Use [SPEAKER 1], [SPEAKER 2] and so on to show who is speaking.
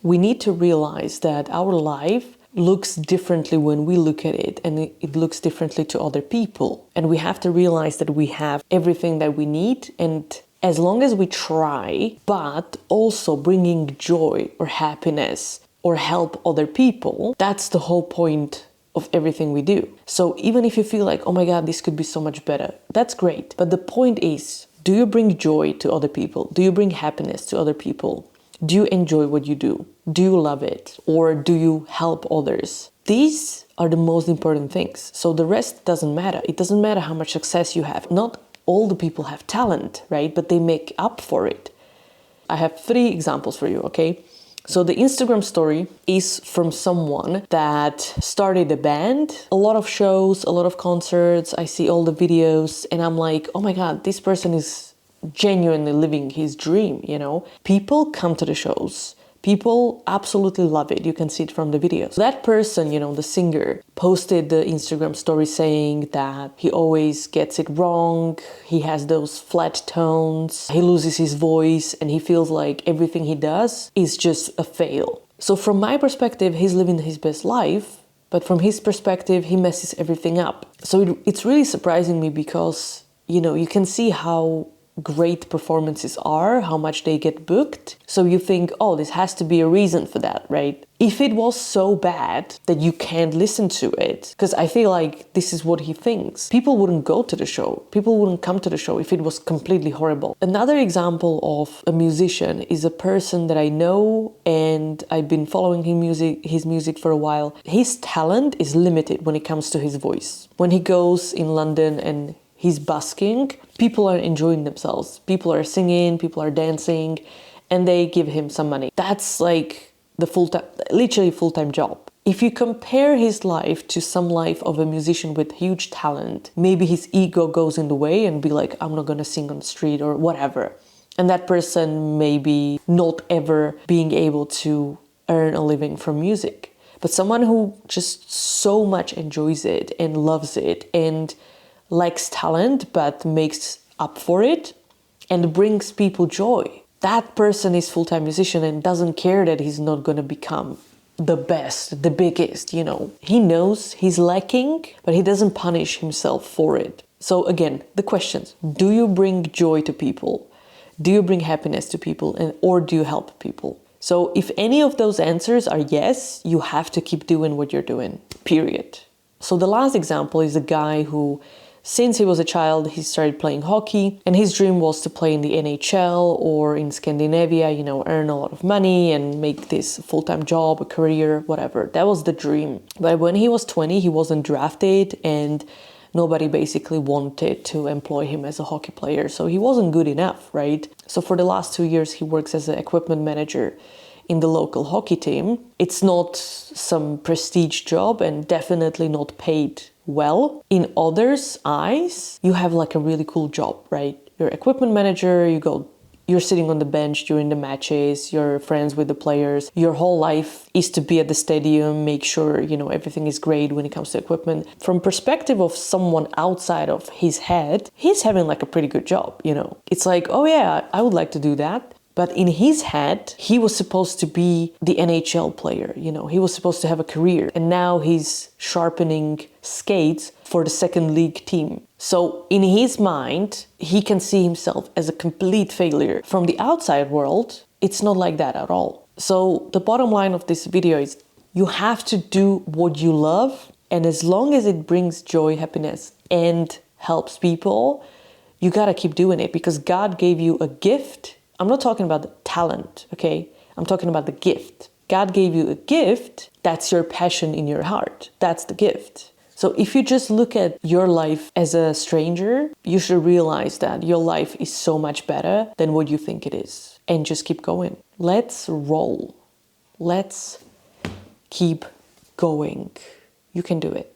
[SPEAKER 1] we need to realize that our life looks differently when we look at it, and it looks differently to other people. And we have to realize that we have everything that we need, and as long as we try, but also bringing joy or happiness or help other people, that's the whole point of everything we do. So even if you feel like, oh my God, this could be so much better, that's great. But the point is, do you bring joy to other people? Do you bring happiness to other people? Do you enjoy what you do? Do you love it? Or do you help others? These are the most important things. So the rest doesn't matter. It doesn't matter how much success you have. Not all the people have talent, right? But they make up for it. I have 3 examples for you, okay? So the Instagram story is from someone that started a band, a lot of shows, a lot of concerts. I see all the videos and I'm like, oh my God, this person is genuinely living his dream, you know? People come to the shows. People absolutely love it. You can see it from the videos. That person, you know, the singer, posted the Instagram story saying that he always gets it wrong. He has those flat tones. He loses his voice and he feels like everything he does is just a fail. So from my perspective, he's living his best life, but from his perspective, he messes everything up. So it's really surprising me because, you know, you can see how great performances are, how much they get booked. So you think, oh, this has to be a reason for that, right? If it was so bad that you can't listen to it, because I feel like this is what he thinks, people wouldn't go to the show. People wouldn't come to the show if it was completely horrible. Another example of a musician is a person that I know and I've been following his music for a while. His talent is limited when it comes to his voice. When he goes in London and he's busking, people are enjoying themselves. People are singing, people are dancing, and they give him some money. That's like the literally full-time job. If you compare his life to some life of a musician with huge talent, maybe his ego goes in the way and be like, I'm not gonna sing on the street or whatever. And that person maybe not ever being able to earn a living from music. But someone who just so much enjoys it and loves it and lacks talent but makes up for it and brings people joy. That person is full-time musician and doesn't care that he's not going to become the best, the biggest, you know. He knows he's lacking, but he doesn't punish himself for it. So again, the questions: do you bring joy to people? Do you bring happiness to people? Or do you help people? So if any of those answers are yes, you have to keep doing what you're doing, period. So the last example is a guy who, since he was a child, he started playing hockey, and his dream was to play in the NHL or in Scandinavia, you know, earn a lot of money and make this full-time job, a career, whatever. That was the dream. But when he was 20, he wasn't drafted and nobody basically wanted to employ him as a hockey player. So he wasn't good enough, right? So for the last 2 years, he works as an equipment manager in the local hockey team. It's not some prestige job and definitely not paid well. In others' eyes, you have like a really cool job, right? You're equipment manager, you're sitting on the bench during the matches, you're friends with the players. Your whole life is to be at the stadium, make sure, you know, everything is great when it comes to equipment. From perspective of someone outside of his head, he's having like a pretty good job, you know. It's like, oh yeah, I would like to do that. But in his head, he was supposed to be the NHL player, you know, he was supposed to have a career. And now he's sharpening skates for the second league team. So in his mind, he can see himself as a complete failure. From the outside world, it's not like that at all. So the bottom line of this video is you have to do what you love. And as long as it brings joy, happiness, and helps people, you gotta keep doing it because God gave you a gift. I'm not talking about the talent, okay? I'm talking about the gift. God gave you a gift. That's your passion in your heart. That's the gift. So if you just look at your life as a stranger, you should realize that your life is so much better than what you think it is. And just keep going. Let's roll. Let's keep going. You can do it.